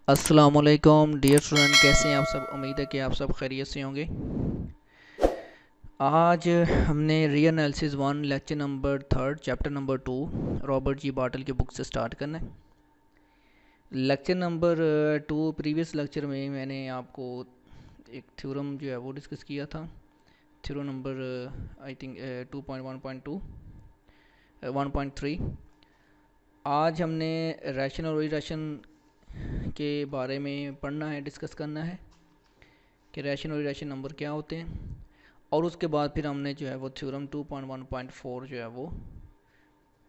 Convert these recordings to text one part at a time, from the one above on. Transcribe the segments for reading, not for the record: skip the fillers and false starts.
अस्सलामुअलैकुम dear student, कैसे हैं आप सब। उम्मीद है कि आप सब खैरियत से होंगे। आज हमने real analysis one lecture number third chapter number two Robert G Bartle की बुक से स्टार्ट करना है। Lecture number two previous lecture में मैंने आपको एक थ्योरम जो है वो डिस्कस किया था। Theorem number I think 2.1.2 1.3। आज हमने रैशन और इरेशन के बारे में पढ़ना है, डिस्कस करना है कि रैशन और इरेशन नंबर क्या होते हैं। और उसके बाद फिर हमने जो है वो थ्योरम 2.1.4 जो है वो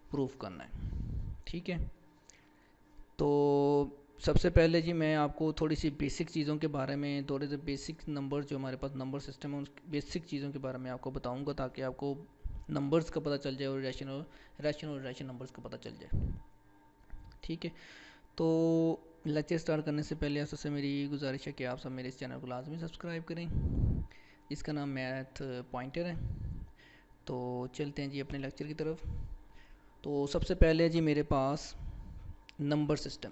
प्रूफ करना है। ठीक है, तो सबसे पहले जी मैं आपको थोड़ी सी बेसिक चीज़ों के बारे में, थोड़े से बेसिक नंबर जो हमारे पास नंबर सिस्टम है उस बेसिक चीज़ों के बारे में आपको बताऊंगा, ताकि आपको नंबर्स का पता चल जाए और रैशन नंबर्स का पता चल जाए। ठीक है, तो लेक्चर स्टार्ट करने से पहले आप सबसे मेरी गुजारिश है कि आप सब मेरे इस चैनल को लाजमी सब्सक्राइब करें, जिसका नाम मैथ पॉइंटर है। तो चलते हैं जी अपने लेक्चर की तरफ। तो सबसे पहले जी मेरे पास नंबर सिस्टम।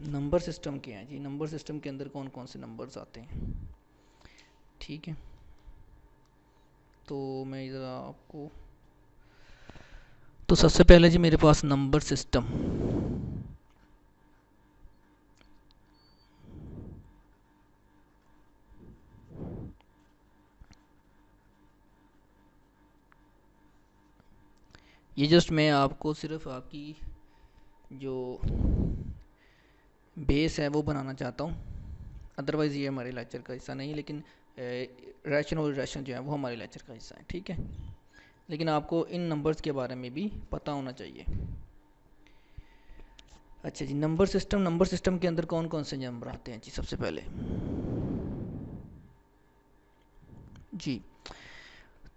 नंबर सिस्टम क्या है जी? नंबर सिस्टम के अंदर कौन कौन से नंबर्स आते हैं? ठीक है, तो मैं ज़रा आपको, तो सबसे पहले जी मेरे पास नंबर सिस्टम। ये जस्ट मैं आपको सिर्फ आपकी जो बेस है वो बनाना चाहता हूँ। अदरवाइज़ ये हमारे लेक्चर का हिस्सा नहीं है, लेकिन रैशन और रैशन जो है वो हमारे लेक्चर का हिस्सा है। ठीक है, लेकिन आपको इन नंबर्स के बारे में भी पता होना चाहिए। अच्छा जी, नंबर सिस्टम के अंदर कौन कौन से नंबर आते हैं जी? सबसे पहले जी,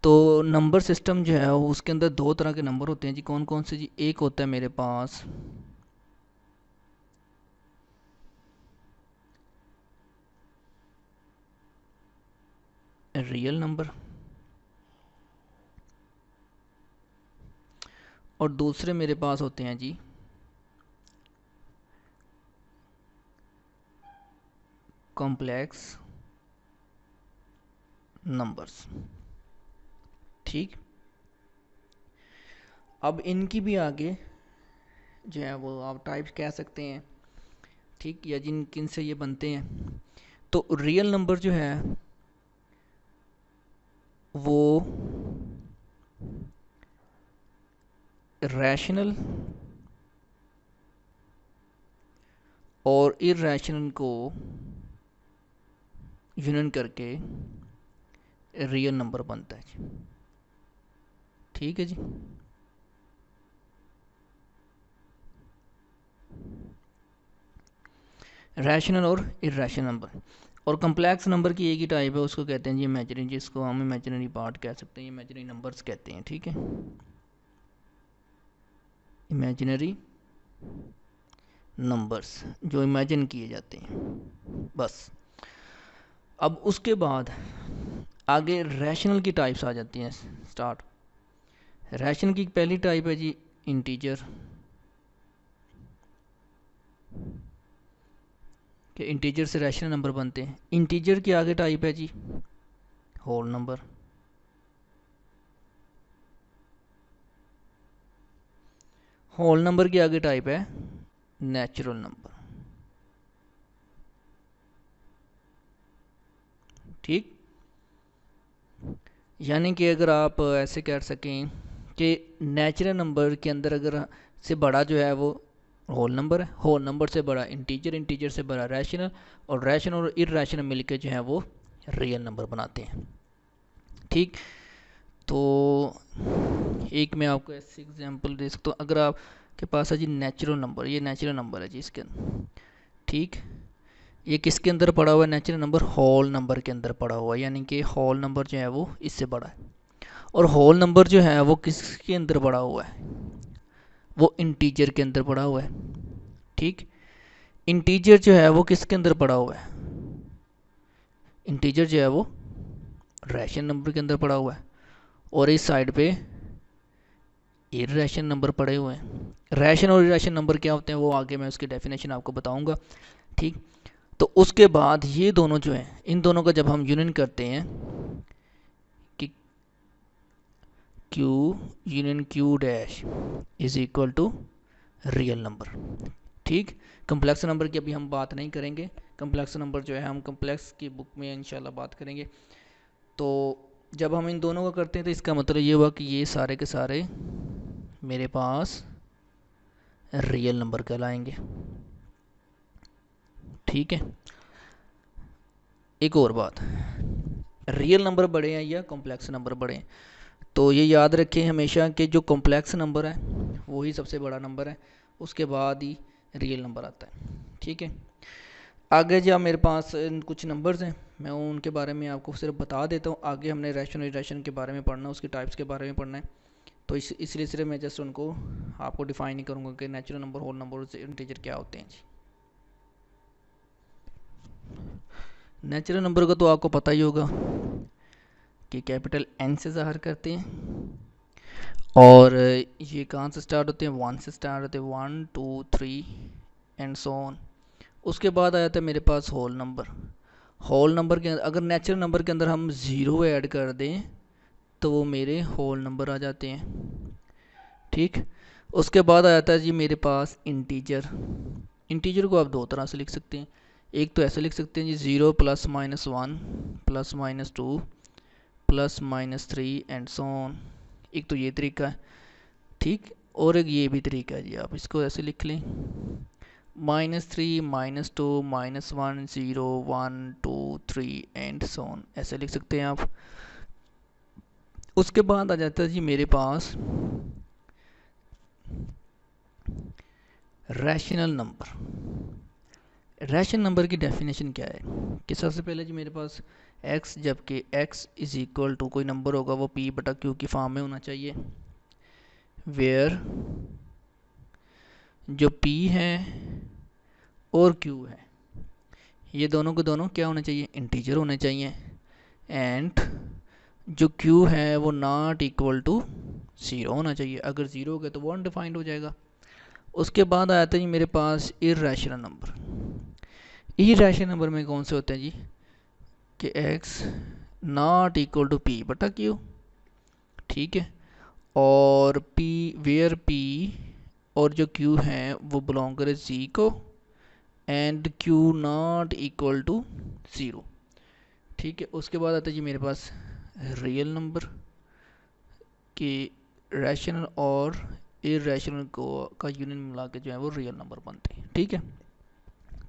तो नंबर सिस्टम जो है उसके अंदर दो तरह के नंबर होते हैं जी। कौन कौन से जी? एक होता है मेरे पास रियल नंबर, और दूसरे मेरे पास होते हैं जी कॉम्प्लेक्स नंबर्स। ठीक, अब इनकी भी आगे जो है वो आप टाइप्स कह सकते हैं। ठीक, या जिन किन से ये बनते हैं। तो रियल नंबर जो है वो रैशनल और इरेशनल को यूनियन करके रियल नंबर बनता है जी। ठीक है जी, रैशनल और इरेशनल नंबर। और कम्प्लेक्स नंबर की एक ही टाइप है, उसको कहते हैं जी इमेजिनरी, जिसको हम इमेजिनरी पार्ट कह सकते हैं, इमेजिनरी नंबर्स कहते हैं। ठीक है, इमेजिनरी नंबर्स जो इमेजिन किए जाते हैं बस। अब उसके बाद आगे रैशनल की टाइप्स आ जाती हैं स्टार्ट। रैशनल की पहली टाइप है जी इंटीजर, कि इंटीजर से रैशनल नंबर बनते हैं। इंटीजर की आगे टाइप है जी होल नंबर। होल नंबर की आगे टाइप है नेचुरल नंबर। ठीक, यानी कि अगर आप ऐसे कह सकें कि नेचुरल नंबर के अंदर अगर से बड़ा जो है वो होल नंबर है, होल नंबर से बड़ा इंटीजर, इंटीजर से बड़ा रैशनल, और रैशनल और इरेशनल मिलकर जो है वो रियल नंबर बनाते हैं। ठीक, तो एक मैं आपको ऐसे एग्जांपल दे सकता हूँ। अगर आपके पास है जी नेचुरल नंबर, ये नेचुरल नंबर है जी इसके अंदर। ठीक, ये किसके अंदर पड़ा हुआ है? नेचुरल नंबर होल नंबर के अंदर पड़ा हुआ है, यानी कि होल नंबर जो है वो इससे बड़ा है। और होल नंबर जो है वो किसके अंदर पड़ा हुआ है? वो इंटीजर के अंदर पड़ा हुआ है। ठीक, इंटीजर जो है वो किसके अंदर पड़ा हुआ है? इंटीजर जो है वो रैशनल नंबर के अंदर पड़ा हुआ है। और इस साइड पे इर्रेशनल नंबर पड़े हुए हैं। रैशनल और इर्रेशनल नंबर क्या होते हैं वो आगे मैं उसकी डेफिनेशन आपको बताऊंगा। ठीक, तो उसके बाद ये दोनों जो हैं, इन दोनों का जब हम यूनियन करते हैं कि Q union Q dash is equal to real number. ठीक, कम्प्लेक्स नंबर की अभी हम बात नहीं करेंगे, कम्प्लेक्स नंबर जो है हम कम्प्लेक्स की बुक में इंशाल्लाह बात करेंगे। तो जब हम इन दोनों का करते हैं तो इसका मतलब ये हुआ कि ये सारे के सारे मेरे पास रियल नंबर कहलाएंगे। ठीक है, एक और बात, रियल नंबर बड़े हैं या कॉम्प्लेक्स नंबर बड़े हैं, तो ये याद रखें हमेशा कि जो कॉम्प्लेक्स नंबर है वही सबसे बड़ा नंबर है, उसके बाद ही रियल नंबर आता है। ठीक है, आगे जो मेरे पास कुछ नंबर्स हैं मैं उनके बारे में आपको सिर्फ बता देता हूँ। आगे हमने रैशनल इरेशनल के बारे में पढ़ना है, उसकी टाइप्स के बारे में पढ़ना है, तो इसलिए सिर्फ मैं जस्ट उनको आपको डिफाइन नहीं करूँगा कि नेचुरल नंबर, होल नंबर और इंटीजर क्या होते हैं जी। नेचुरल नंबर का तो आपको पता ही होगा कि कैपिटल एन से ज़ाहिर करते हैं, और ये कहाँ से स्टार्ट होते हैं, 1 से स्टार्ट होते हैं, 1 2 3 एंड सो ऑन। उसके बाद आ जाता है मेरे पास होल नंबर। होल नंबर के अगर नेचुरल नंबर के अंदर हम ज़ीरो ऐड कर दें तो वो मेरे होल नंबर आ जाते हैं। ठीक, उसके बाद आ जाता है जी मेरे पास इंटीजर। इंटीजर को आप दो तरह से लिख सकते हैं, एक तो ऐसे लिख सकते हैं जी 0 plus minus 1 plus minus 2 plus minus 3 and so on, एक तो ये तरीका है। ठीक, और एक ये भी तरीका है जी, आप इसको ऐसे लिख लें -3 -2 -1 0 1 2 3 एंड सो ऑन, ऐसे लिख सकते हैं आप। उसके बाद आ जाता है जी मेरे पास रैशनल नंबर। रैशनल नंबर की डेफिनेशन क्या है कि सबसे पहले जी मेरे पास x, जबकि x इज इक्वल टू कोई नंबर होगा वो p बटा q की फॉर्म में होना चाहिए, वेयर जो p है और q है ये दोनों के दोनों क्या होने चाहिए, इंटीजर होने चाहिए, एंड जो q है वो नॉट इक्वल टू 0 होना चाहिए, अगर 0 हो गया तो वो अनडिफाइंड हो जाएगा। उसके बाद आया था जी मेरे पास इर्रेशनल नंबर। इर्रेशनल नंबर में कौन से होते हैं जी कि x not equal to p बटा q। ठीक है, और p वेयर p और जो q है वो बिलोंग करे z को, and q not equal to 0। ठीक है, उसके बाद आता है जी मेरे पास रियल नंबर कि रैशनल और इर्रेशनल को का यूनियन मिला के जो है वो रियल नंबर बनते हैं। ठीक है,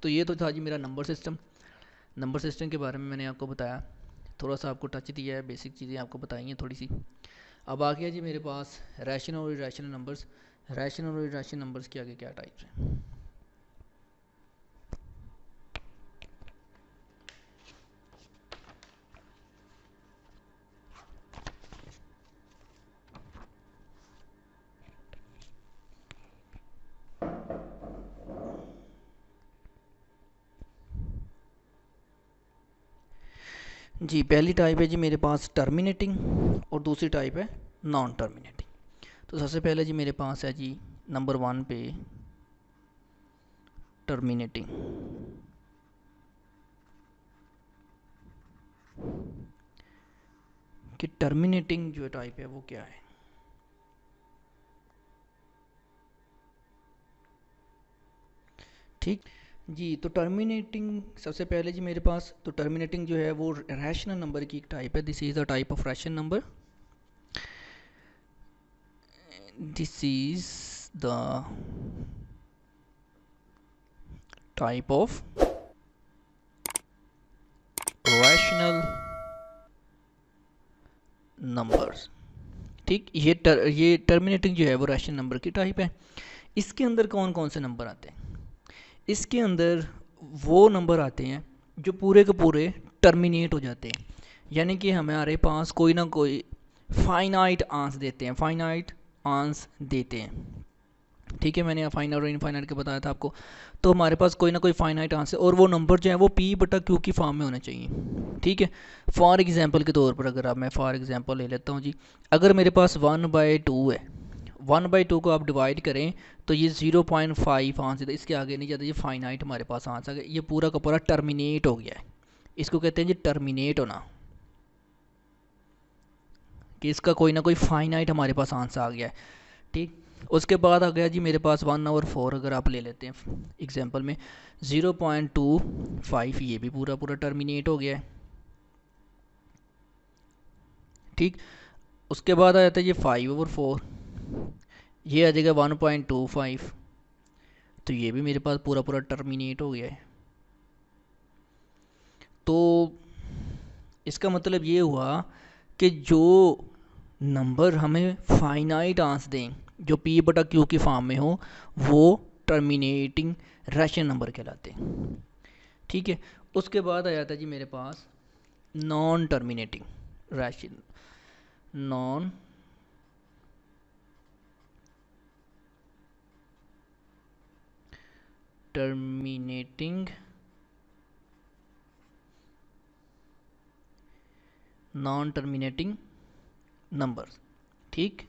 तो ये तो था जी मेरा नंबर सिस्टम। नंबर सिस्टम के बारे में मैंने आपको बताया, थोड़ा सा आपको टच दिया है, बेसिक चीज़ें आपको बताई हैं थोड़ी सी। अब आ गया जी मेरे पास रैशनल और इरेशनल नंबर्स। रैशनल और इरेशनल नंबर्स के आगे क्या टाइप्स हैं। जी पहली टाइप है जी मेरे पास टर्मिनेटिंग और दूसरी टाइप है नॉन टर्मिनेटिंग। तो सबसे पहले जी मेरे पास है जी नंबर 1 पे टर्मिनेटिंग। कि टर्मिनेटिंग जो टाइप है वो क्या है। ठीक जी, तो टर्मिनेटिंग सबसे पहले जी मेरे पास, तो टर्मिनेटिंग जो है वो रैशनल नंबर की एक टाइप है। This is the type of rational number. This is the type of rational numbers. ठीक, ये टर्मिनेटिंग जो है वो रैशनल नंबर की टाइप है। इसके अंदर कौन कौन से नंबर आते हैं, इसके अंदर वो नंबर आते हैं जो पूरे के पूरे टर्मिनेट हो जाते हैं, यानी कि हमारे पास कोई ना कोई फाइनाइट आंस देते हैं, फाइनाइट आंस देते हैं। ठीक है, मैंने फाइनाइट और इनफाइनाइट के बताया था आपको। तो हमारे पास कोई ना कोई फाइनाइट आंसर, और वो नंबर जो है वो p बटा q की फॉर्म में होना चाहिए। ठीक है, फॉर एग्जांपल के तौर पर अगर आप, मैं फॉर एग्जांपल ले लेता हूँ जी, अगर मेरे पास 1/2 है, 1/2 को आप डिवाइड करें तो ये 0.5 आंसर, इसके आगे नहीं जाता, ये फाइनाइट हमारे पास आंसर है, ये पूरा का पूरा टर्मिनेट हो गया है। इसको कहते हैं जी टर्मिनेट होना, कि इसका कोई ना कोई फाइनाइट हमारे पास आंसर आ गया है। ठीक, उसके बाद आ गया जी मेरे पास 1/4 अगर आप ले लेते हैं एग्जांपल में 0.25, ये भी पूरा पूरा टर्मिनेट हो गया है। ठीक, उसके बाद आ जाता है ये 5/4, ये आ जाएगा 1.25, तो ये भी मेरे पास पूरा पूरा टर्मिनेट हो गया है। तो इसका मतलब ये हुआ कि जो नंबर हमें फाइनाइट आंसर दें, जो पी बटा क्यू की फॉर्म में हो, वो टर्मिनेटिंग रैशनल नंबर कहलाते हैं। ठीक है, उसके बाद आ जाता है जी मेरे पास non terminating rational, non terminating non terminating number. ठीक,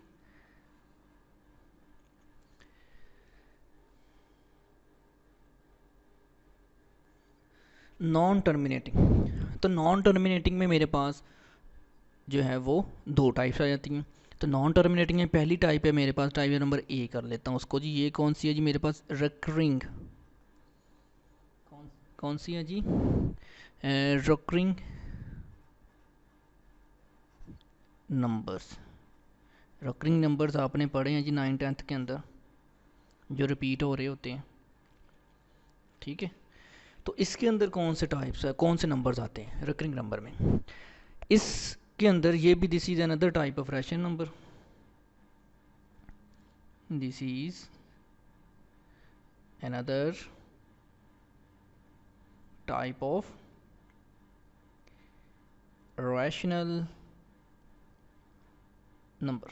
नॉन टर्मिनेटिंग, तो नॉन टर्मिनेटिंग में मेरे पास जो है वो दो टाइप्स आ जाती हैं। तो नॉन टर्मिनेटिंग में पहली टाइप है मेरे पास, टाइप नंबर ए कर लेता हूँ उसको जी। ये कौन सी है जी मेरे पास? रिकरिंग। कौन सी है जी? Recurring numbers. रिकरिंग नंबर्स आपने पढ़े हैं जी 9th-10th के अंदर, जो रिपीट हो रहे होते हैं। ठीक है, तो इसके अंदर कौन से टाइप्स है, कौन से नंबर्स आते हैं रिकरिंग नंबर में? इसके अंदर ये भी, this is another type of rational number, this is another type of rational number.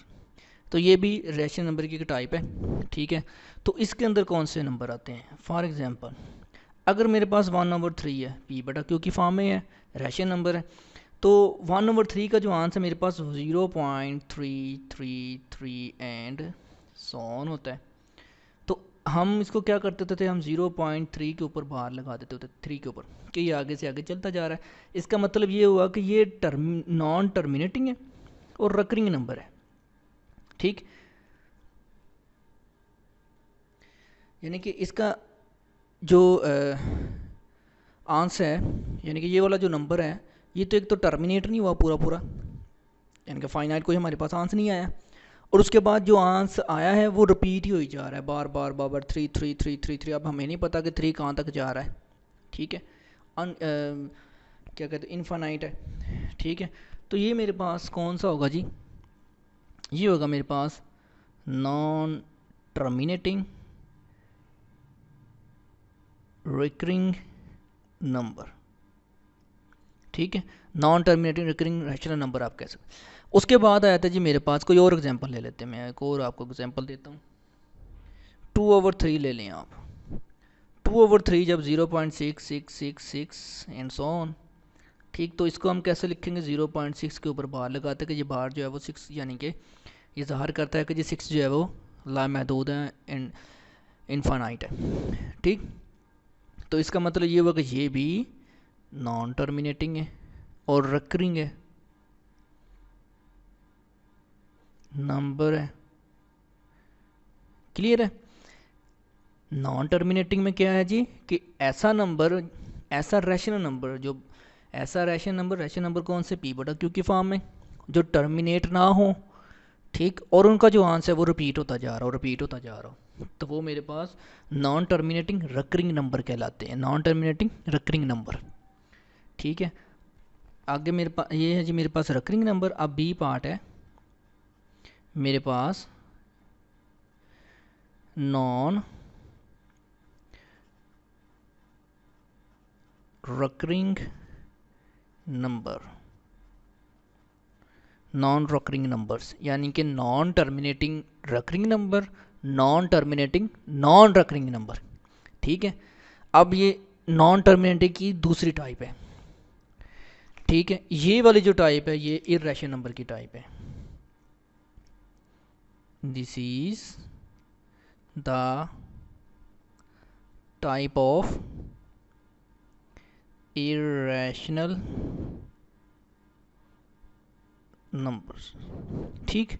तो ये भी रैशनल नंबर की एक टाइप है। ठीक है, तो इसके अंदर कौन से नंबर आते हैं? फॉर एग्जांपल अगर मेरे पास 1/3 है, पी बटा क्यू की फॉर्म में है, रैशनल नंबर है, तो 1/3 का जो आंसर मेरे पास 0.333 एंड सो ऑन होता है। तो हम इसको क्या करते थे, हम 0.3 के ऊपर बाहर लगा देते होते 3 के ऊपर, कि ये आगे से आगे चलता जा रहा है। इसका मतलब ये हुआ कि ये नॉन टर्मिनेटिंग है और रिकरिंग नंबर है। ठीक, यानी कि इसका जो आंसर है, यानी कि ये वाला जो नंबर है, ये तो एक तो टर्मिनेट नहीं हुआ पूरा पूरा, यानी कि फाइनाइट कोई हमारे पास आंसर नहीं आया, और उसके बाद जो आंसर आया है वो रिपीट ही हो जा रहा है बार बार बार बार, 3 अब हमें नहीं पता कि 3 कहाँ तक जा रहा है। ठीक है, क्या कहते हैं, इनफाइनाइट है। ठीक है, तो ये मेरे पास कौन सा होगा जी? ये होगा मेरे पास नॉन टर्मिनेटिंग रिकरिंग नंबर। ठीक है, non terminating recurring rational number आप कह सकते। उसके बाद आया था जी मेरे पास, कोई और एग्जांपल ले लेते हैं, मैं एक और आपको एग्जांपल देता हूँ। 2/3 ले लें आप। 2/3 जब 0.6666 एंड सो ऑन। ठीक, तो इसको हम कैसे लिखेंगे? 0.6 के ऊपर बार लगाते हैं कि ये बार जो है वो 6, यानी कि ये ज़ाहिर करता है कि जी 6 जो है वो लामहदूद है एंड इनफाइनाइट है। ठीक, तो इसका मतलब ये हुआ कि ये भी नॉन टर्मिनेटिंग है और रिकरिंग है नंबर है। क्लियर है? नॉन टर्मिनेटिंग में क्या है जी, कि ऐसा नंबर, ऐसा रैशनल नंबर, जो ऐसा रैशनल नंबर कौन से? पी बटा क्यू की फॉर्म में, जो टर्मिनेट ना हो। ठीक, और उनका जो आंसर है वो रिपीट होता जा रहा हो, रिपीट होता जा रहा हो, तो वो मेरे पास नॉन टर्मिनेटिंग रिकरिंग नंबर कहलाते हैं, नॉन टर्मिनेटिंग रिकरिंग नंबर। ठीक है, आगे मेरे पास ये है जी मेरे पास रिकरिंग नंबर। अब बी पार्ट है मेरे पास non recurring number, non recurring numbers, यानी कि non terminating recurring number, non terminating non recurring number. ठीक है, अब ये नॉन टर्मिनेटिंग की दूसरी टाइप है। ठीक है, ये वाली जो टाइप है ये इर्रेशनल नंबर की टाइप है। This is the type of irrational numbers. ठीक,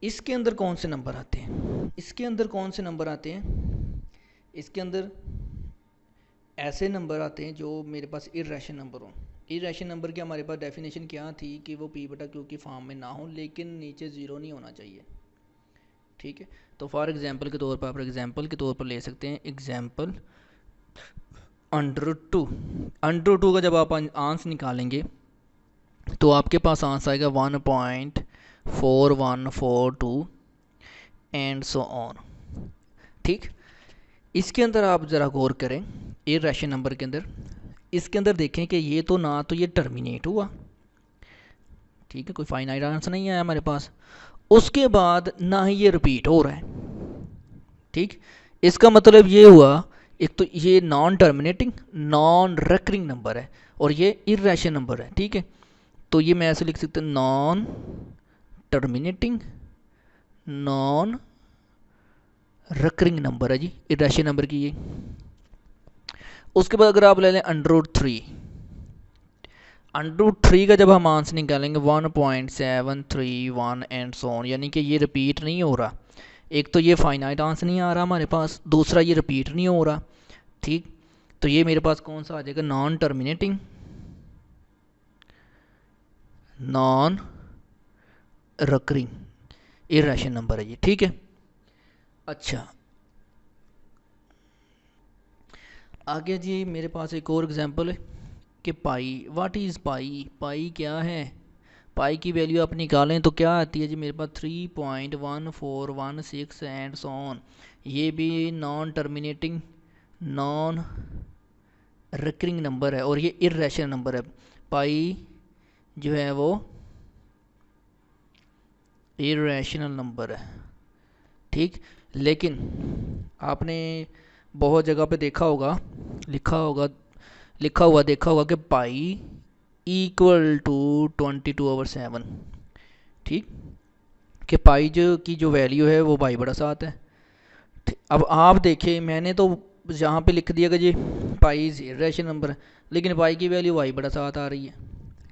इसके अंदर कौन से नंबर आते हैं, इसके अंदर कौन से नंबर आते हैं, इसके अंदर ऐसे नंबर आते हैं जो मेरे पास इरेशनल नंबर हों। इरेशनल नंबर की हमारे पास डेफिनेशन क्या थी कि वो पी बटा क्यू की फॉर्म में ना हो, लेकिन नीचे ज़ीरो नहीं होना चाहिए। ठीक है, तो फॉर एग्जांपल के तौर पर आप एग्जांपल के तौर पर ले सकते हैं एग्जांपल अंडर टू का जब आप आंसर निकालेंगे तो आपके पास आंसर आएगा 1.4142 एंड सो ऑन। ठीक, इसके अंदर आप ज़रा गौर करें, इरेशनल नंबर के अंदर, इसके अंदर देखें कि ये तो ना तो ये टर्मिनेट हुआ, ठीक है, कोई फाइनाइट आंसर नहीं आया हमारे पास, उसके बाद ना ही ये रिपीट हो रहा है। ठीक, इसका मतलब ये हुआ, एक तो ये non terminating non recurring number है और ये इरेशनल नंबर है। ठीक है, तो ये मैं ऐसे लिख सकता हूँ, non terminating non recurring number है जी, इरेशनल नंबर की ये। उसके बाद अगर आप ले लें अंडर रूट 3 का जब हम आंसर निकालेंगे 1.731 एंड सो ऑन, यानी कि ये रिपीट नहीं हो रहा। एक तो ये फाइनाइट आंसर नहीं आ रहा हमारे पास, दूसरा ये रिपीट नहीं हो रहा। ठीक, तो ये मेरे पास कौन सा आ जाएगा, non terminating non recurring irrational number है ये। ठीक है, अच्छा आगे जी मेरे पास एक और एग्जांपल है कि पाई, व्हाट इज़ पाई, पाई क्या है, पाई की वैल्यू आप निकालें तो क्या आती है जी मेरे पास 3.1416 एंड सो ऑन। ये भी non terminating non recurring number है और ये इरेशनल नंबर है। पाई जो है वो इरेशनल नंबर है। ठीक, लेकिन आपने बहुत जगह पे देखा होगा, लिखा हुआ देखा होगा कि पाई इक्वल टू 22/7। ठीक, कि पाई की जो वैल्यू है वो बाई बड़ा 7 है। अब आप देखिए, मैंने तो यहाँ पे लिख दिया कि जी पाई इरेशनल नंबर है, लेकिन पाई की वैल्यू बाई बड़ा 7 आ रही है।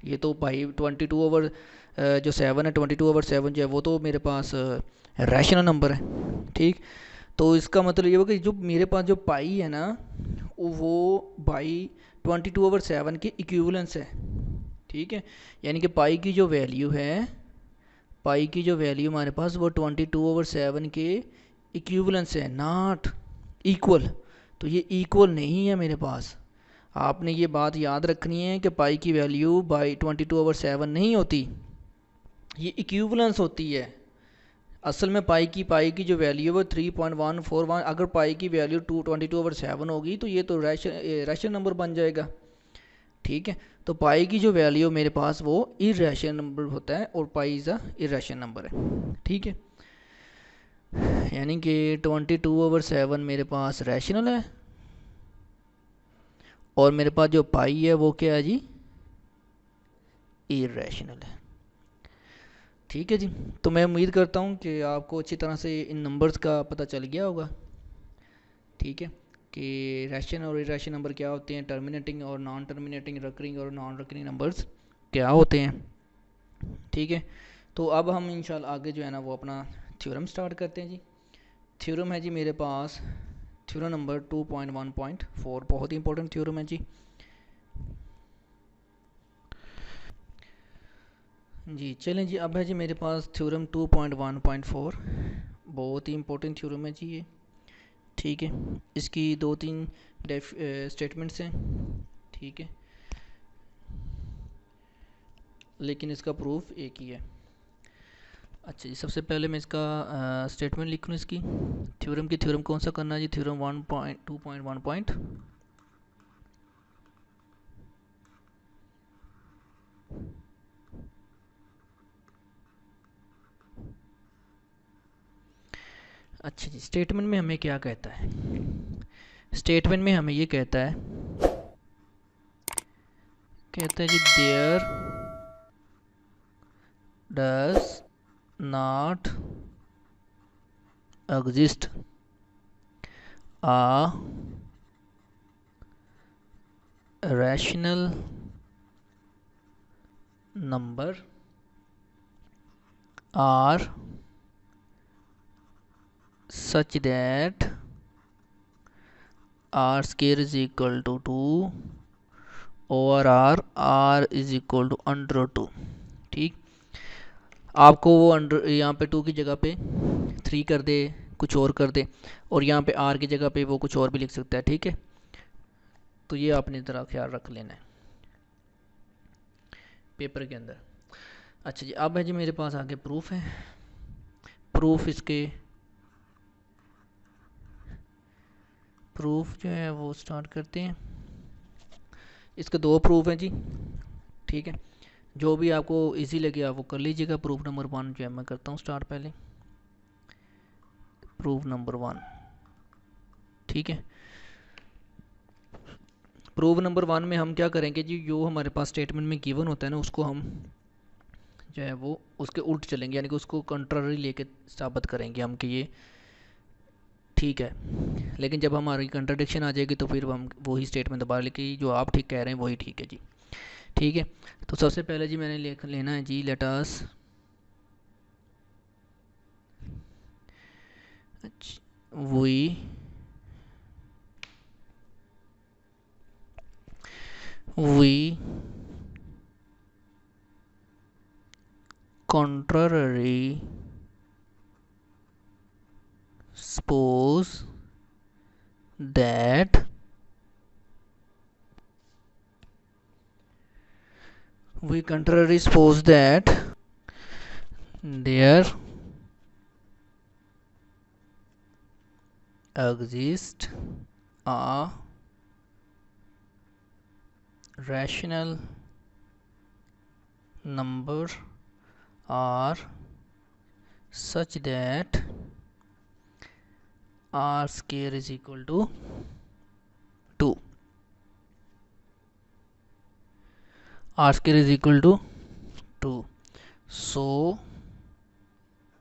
ये तो पाई 22/7 है, 22/7 जो है वो तो मेरे पास रैशनल नंबर है। ठीक, तो इसका मतलब ये हो कि जो मेरे पास जो पाई है ना वो बाई 22/7 के इक्विवेलेंस है। ठीक है, यानी कि पाई की जो वैल्यू है, पाई की जो वैल्यू हमारे पास वो 22/7 के इक्विवेलेंस है, नॉट इक्वल। तो ये इक्वल नहीं है मेरे पास। आपने ये बात याद रखनी है कि पाई की वैल्यू बाई 22/7 नहीं होती, ये इक्विवेलेंस होती है। असल में पाई की जो वैल्यू है वो 3.141, अगर पाई की वैल्यू 22/7 होगी तो ये तो रैशनल नंबर बन जाएगा। ठीक है, तो पाई की जो वैल्यू मेरे पास वो इरेशनल नंबर होता है और पाई इज़ अ इरेशनल नंबर है। ठीक है, यानी कि 22/7 मेरे पास रैशनल है और मेरे पास जो पाई है वो क्या है जी, इरेशनल है। ठीक है जी, तो मैं उम्मीद करता हूँ कि आपको अच्छी तरह से इन नंबर्स का पता चल गया होगा। ठीक है, कि रैशनल और इरेशनल नंबर क्या होते हैं, टर्मिनेटिंग और नॉन टर्मिनेटिंग, रिकरिंग और नॉन रिकरिंग नंबर्स क्या होते हैं। ठीक है, तो अब हम इंशाल्लाह आगे जो है ना वो अपना थ्योरम स्टार्ट करते हैं जी। थ्योरम है जी मेरे पास थ्योरम नंबर 2.1.4, बहुत ही इंपॉर्टेंट थ्योरम है जी। जी चलें जी, अब है जी मेरे पास थ्योरम 2.1.4, बहुत ही इंपॉर्टेंट थ्योरम है जी ये। ठीक है, इसकी 2-3 स्टेटमेंट्स हैं। ठीक है, लेकिन इसका प्रूफ एक ही है। अच्छा जी, सबसे पहले मैं इसका स्टेटमेंट लिख लूँ इसकी थ्योरम की। थ्योरम कौन सा करना है जी, थ्योरम 1.2.1. अच्छा जी, स्टेटमेंट में हमें क्या कहता है, स्टेटमेंट में हमें ये कहता है जी there does not exist a rational number are such that r square is equal to 2 और r is equal to under 2। ठीक, आपको वो अंडर यहाँ पे 2 की जगह पे 3 कर दे, कुछ और कर दे, और यहाँ पे r की जगह पे वो कुछ और भी लिख सकता है। ठीक है, तो ये आपने ज़रा ख्याल रख लेना है पेपर के अंदर। अच्छा जी, अब है जी मेरे पास आगे प्रूफ है। प्रूफ इसके प्रूफ जो है वो स्टार्ट करते हैं। इसके 2 प्रूफ हैं जी। ठीक है, जो भी आपको इजी लगे आप वो कर लीजिएगा। प्रूफ नंबर 1 जो है मैं करता हूँ स्टार्ट पहले। प्रूफ नंबर 1, ठीक है। प्रूफ नंबर 1 में हम क्या करेंगे जी, जो हमारे पास स्टेटमेंट में गिवन होता है ना, उसको हम जो है वो उसके उल्ट चलेंगे, यानी कि उसको कंट्रारी लेके साबित करेंगे हम कि ये ठीक है। लेकिन जब हमारी कंट्राडिक्शन आ जाएगी तो फिर हम वही स्टेटमेंट दोबारा लिखेंगे, जो आप ठीक कह रहे हैं वही ठीक है जी। ठीक है, तो सबसे पहले जी मैंने लेना है जी, let us we contrary suppose that there exists a rational number are such that r square is equal to 2, r square is equal to 2। so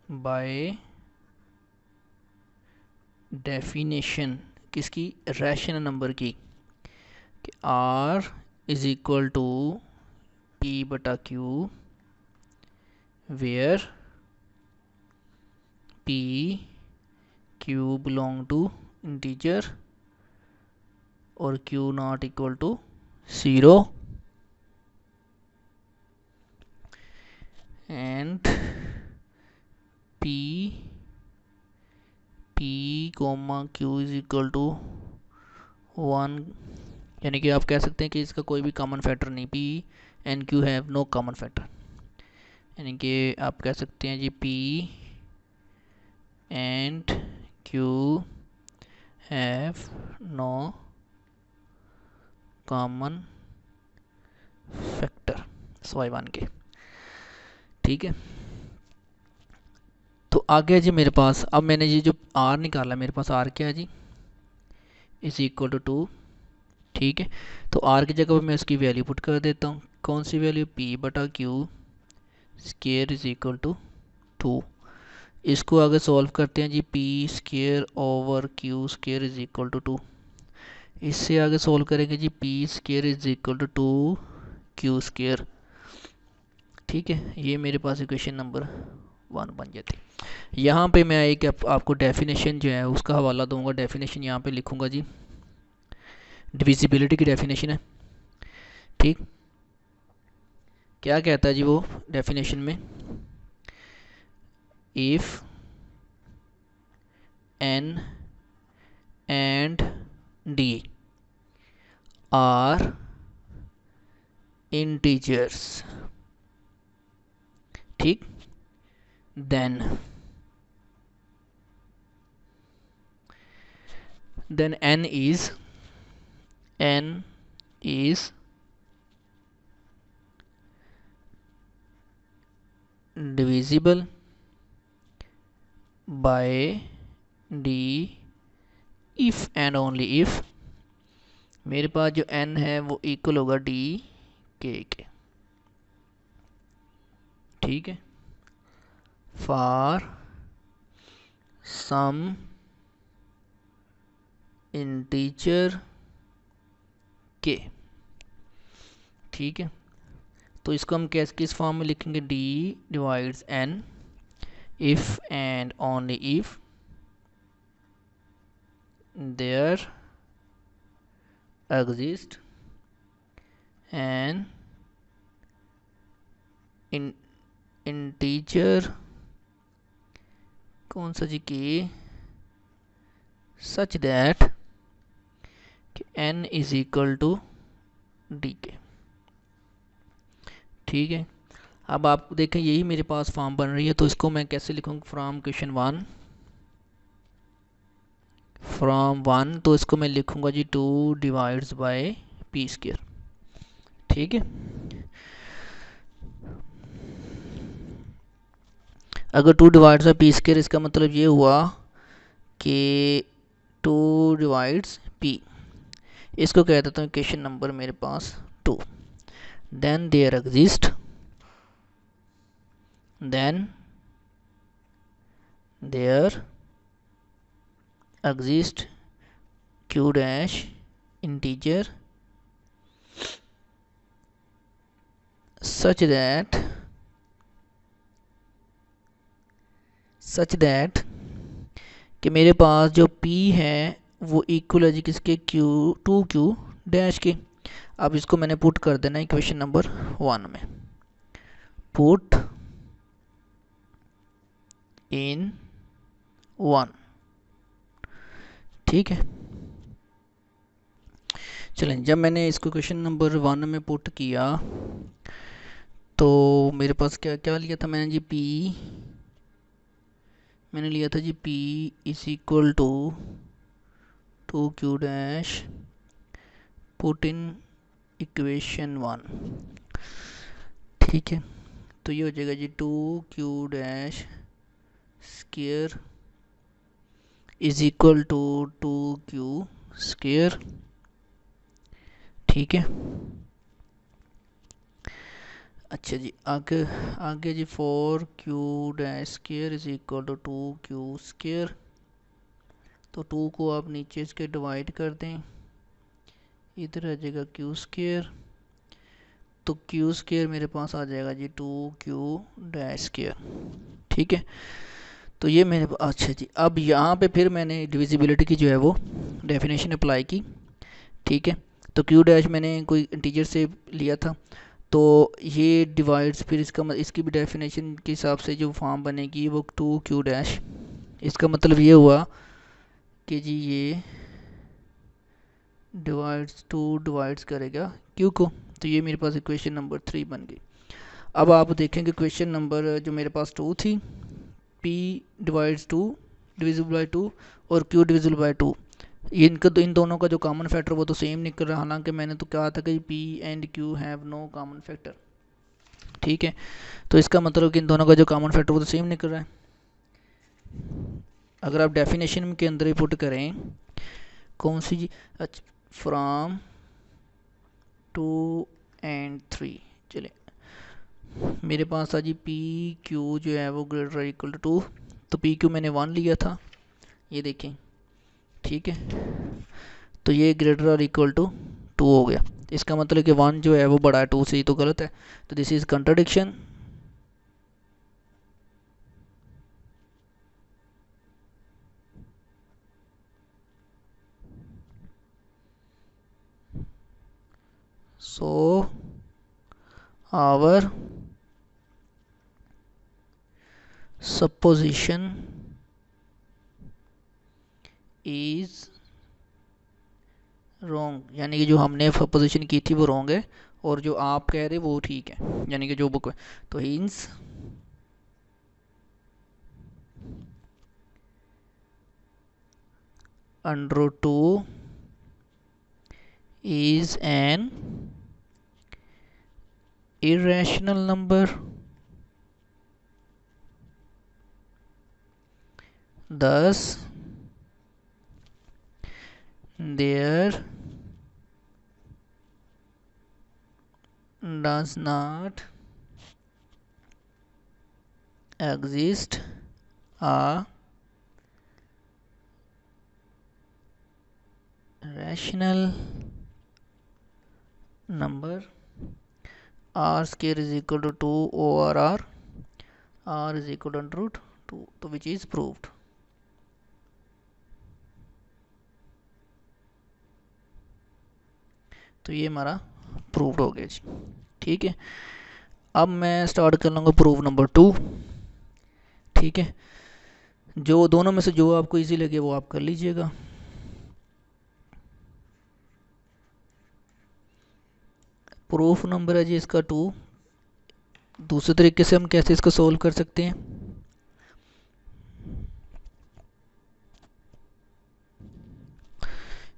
by definition किसकी, रैशनल नंबर की, कि r is equal to p बटा q, where p q belong to integer और q not equal to 0 and p comma q is equal to 1, यानी कि आप कह सकते हैं कि इसका कोई भी कॉमन फैक्टर नहीं, p and q have no common factor, यानी कि आप कह सकते हैं जी p and q have no common factor स्वाई 1 के। ठीक है, तो आगे जी मेरे पास, अब मैंने ये जो r निकाला, मेरे पास r क्या है जी, इज इक्वल टू 2। ठीक है, तो r की जगह पर मैं इसकी वैल्यू पुट कर देता हूँ। कौन सी वैल्यू, p बटा q square is equal to 2। इसको आगे सॉल्व करते हैं जी, p square over q square is equal to 2। इससे आगे सॉल्व करेंगे जी, p square is equal to 2 q square. ठीक है, ये मेरे पास इक्वेशन नंबर 1 बन जाती है। यहाँ पे मैं एक आपको डेफिनेशन जो है उसका हवाला दूंगा। डेफिनेशन यहाँ पे लिखूंगा जी, डिविजिबिलिटी की डेफिनेशन है। ठीक, क्या कहता है जी वो डेफिनेशन में, if n and d are integers, ठीक, then n is divisible by d if and only if मेरे पास जो n है वो इक्वल होगा d k के। ठीक है, फॉर सम इंटीजर के। ठीक है, तो इसको हम कैसे किस फॉर्म में लिखेंगे? D divides n if and only if there exist an integer कौन सा जी के such that n is equal to d k. ठीक है, अब आप देखें यही मेरे पास फॉर्म बन रही है, तो इसको मैं कैसे लिखूँगा? From question one, from one, तो इसको मैं लिखूँगा जी 2 डिवाइड्स बाय पी स्क्वायर। ठीक है, अगर 2 डिवाइड्स बाय पी स्क्वायर, इसका मतलब ये हुआ कि 2 डिवाइड्स पी, इसको कह देता हूँ क्वेश्चन नंबर मेरे पास 2। Then there exist, then there exist q dash integer such that कि मेरे पास जो p है वो इक्वल है जी किसके? q 2q डैश के। अब इसको मैंने पुट कर देना है इक्वेशन नंबर 1 में, पुट इन 1। ठीक है, चलें, जब मैंने इसको क्वेश्चन नंबर 1 में पुट किया तो मेरे पास क्या क्या लिया था मैंने जी? p मैंने लिया था जी p is equal to 2q dash put in equation 1। ठीक है, तो ये हो जाएगा जी 2q dash square is equal to 2q square. ठीक है, अच्छा जी, आगे आगे जी 4q dash square is equal to 2q square. तो 2 को आप नीचे इसके डिवाइड कर दें, इधर आ जाएगा q स्क्वायर, तो q स्क्वायर मेरे पास आ जाएगा जी 2q डैश स्क्वायर। ठीक है, तो ये मैंने, अच्छा जी, अब यहाँ पे फिर मैंने डिविजिबिलिटी की जो है वो डेफिनेशन अप्लाई की। ठीक है, तो q डैश मैंने कोई इंटीजर से लिया था, तो ये डिवाइड्स, फिर इसकी भी डेफिनेशन के हिसाब से जो फॉर्म बनेगी वो 2q डैश। इसका मतलब ये हुआ कि जी ये डिवाइड्स करेगा q को, तो ये मेरे पास इक्वेशन नंबर 3 बन गई। अब आप देखेंगे क्वेश्चन नंबर जो मेरे पास 2 थी, p डिवाइड्स 2 डिविजिबल बाय 2 और q डिविजिबल बाय 2, इन दोनों का जो कॉमन फैक्टर वो तो सेम निकल रहा है, हालांकि मैंने तो कहा था कि p and q have no common factor. ठीक है, तो इसका मतलब कि इन दोनों का जो कॉमन फैक्टर वो तो सेम निकल रहा है। अगर आप डेफिनेशन के अंदर ही पुट करें, कौन सी जी? अच्छा, फ्रॉम 2 एंड 3, चले, मेरे पास था जी पी क्यू जो है वो ग्रेटर इक्वल टू 2, तो पी क्यू मैंने 1 लिया था, ये देखें। ठीक है, तो ये ग्रेटर और इक्वल टू 2 हो गया, इसका मतलब कि 1 जो है वो बड़ा है 2 से, ही तो गलत है, तो this is contradiction. So our supposition is wrong, यानी कि जो हमने सपोजिशन की थी वो रॉन्ग है, और जो आप कह रहे वो ठीक है, यानी कि जो बुक है। तो hints under 2 is an irrational number, thus there does not exist a rational number r square is equal to 2 ORR, R is equal to under root 2, तो which is proved. तो ये हमारा प्रूव्ड हो गया जी. ठीक है, अब मैं स्टार्ट कर लूँगा प्रूफ नंबर 2. ठीक है, जो दोनों में से जो आपको इजी लगे वो आप कर लीजिएगा. प्रूफ नंबर है जी इसका 2. दूसरे तरीके से हम कैसे इसको सोल्व कर सकते हैं,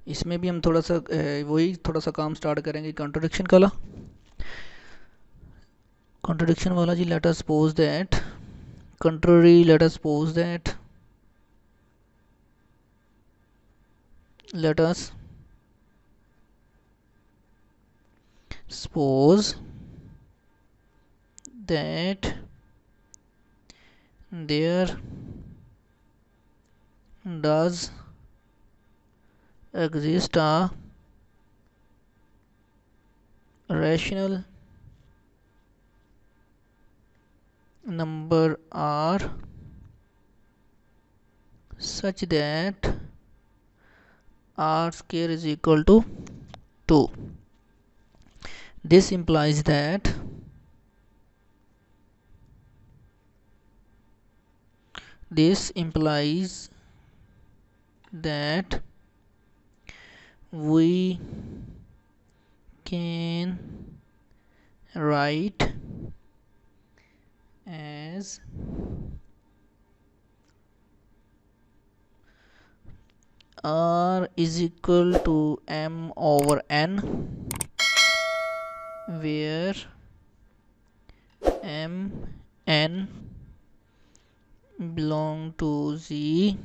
इसमें भी हम थोड़ा सा वही थोड़ा सा काम स्टार्ट करेंगे कॉन्ट्रडिक्शन वाला. कॉन्ट्रडिक्शन वाला जी, let us suppose that contrary, let us suppose that there does exist a rational number R such that R square is equal to 2. This implies that we can write as R is equal to M over N, where M, N belong to Z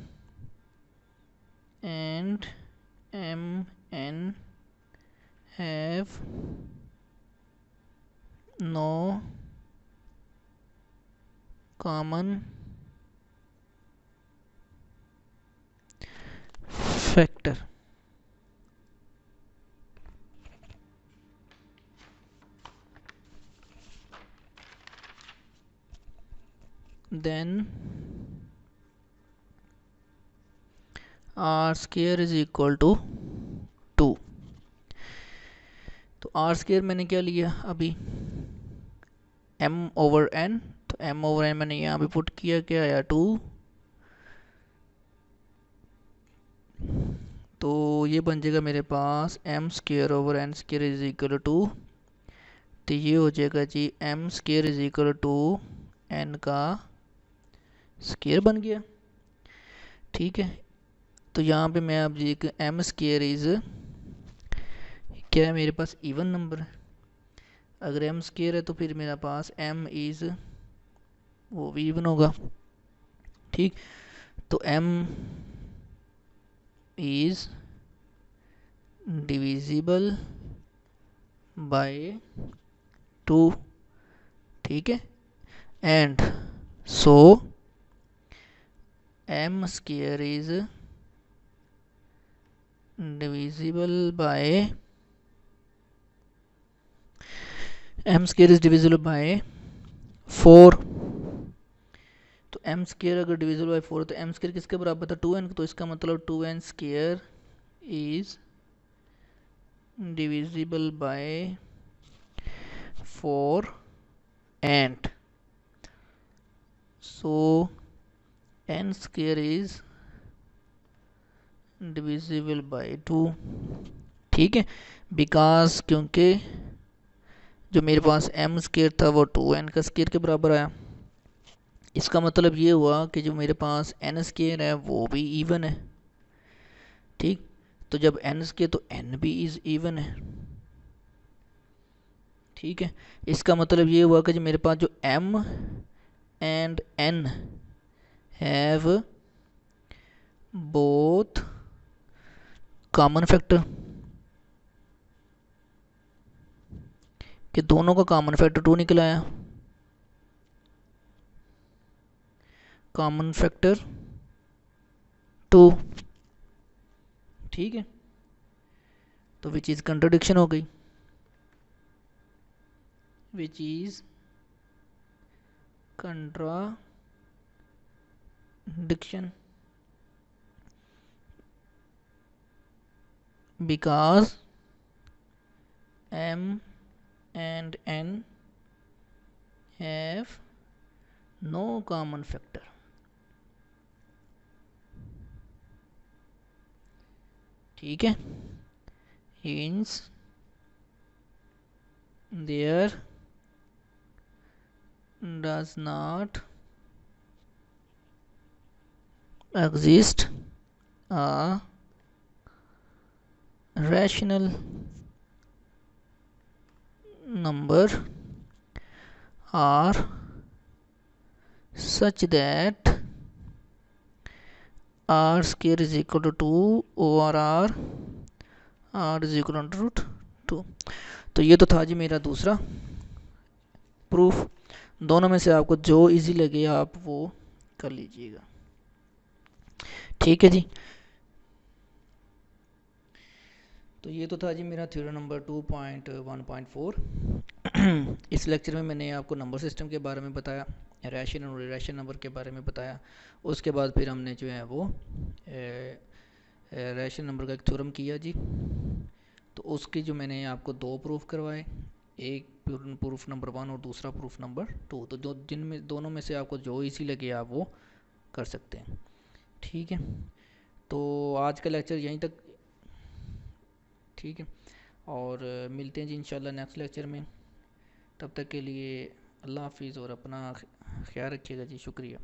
and M, N have no common factor. Then R square is equal to 2. तो R square मैंने क्या लिया अभी, M over N, तो M over N मैंने यहाँ पे put किया, क्या आया 2. तो ये बन जाएगा मेरे पास M square over N square is equal to 2. तो ये हो जाएगा जी M square is equal to N का स्केयर बन गया. ठीक है, तो यहाँ पे मैं अब जी एक M square इज क्या है, मेरे पास इवन नंबर है. अगर M square है तो फिर मेरे पास M इज वो भी इवन होगा. ठीक, तो M इज डिविजिबल बाय 2. ठीक है, and so M square is divisible by 4. तो M square अगर डिविजिबल बाय 4 तो M square किसके बराबर था, 2n. तो इसका मतलब 2n square is divisible by 4 and so n square is divisible by 2. ठीक है, बिकॉज क्योंकि जो मेरे पास m स्क्वायर था वो 2n का स्क्वायर के बराबर आया. इसका मतलब ये हुआ कि जो मेरे पास n स्क्वायर है वो भी इवन है. ठीक, तो जब n स्क्वायर तो n भी इज इवन है. ठीक है, इसका मतलब ये हुआ कि जो मेरे पास जो m and n have both common factor, कि दोनों का कॉमन फैक्टर 2 निकल आया. Common factor 2. ठीक है, तो विच इज़ कंट्रोडिक्शन हो गई, which is contradiction, because m and n have no common factor। ठीक है, hence there does not exist a rational number or such that r square is equal to 2 over r is equal to root 2। तो ये तो था जी मेरा दूसरा proof. दोनों में से आपको जो इजी लगे आप वो कर लीजिएगा। ठीक है जी, तो ये तो था जी मेरा थ्योरम नंबर 2.1.4। इस लेक्चर में मैंने आपको नंबर सिस्टम के बारे में बताया, रैशनल और इरेशनल नंबर के बारे में बताया। उसके बाद फिर हमने जो है वो रैशनल नंबर का एक थ्योरम किया जी। तो उसकी जो मैंने आपको दो प्रूफ करवाए, एक प्रूफ नंबर 1 और दूसरा प्रूफ नंबर 2। तो जो जिनमें दोनों में से आपको जो इजी लगे आप वो कर सकते हैं। ठीक है, तो आज का लेक्चर यहीं तक। ठीक है, और मिलते हैं जी इंशाल्लाह नेक्स्ट लेक्चर में। तब तक के लिए अल्लाह हाफिज़ और अपना ख्याल रखिएगा जी। शुक्रिया।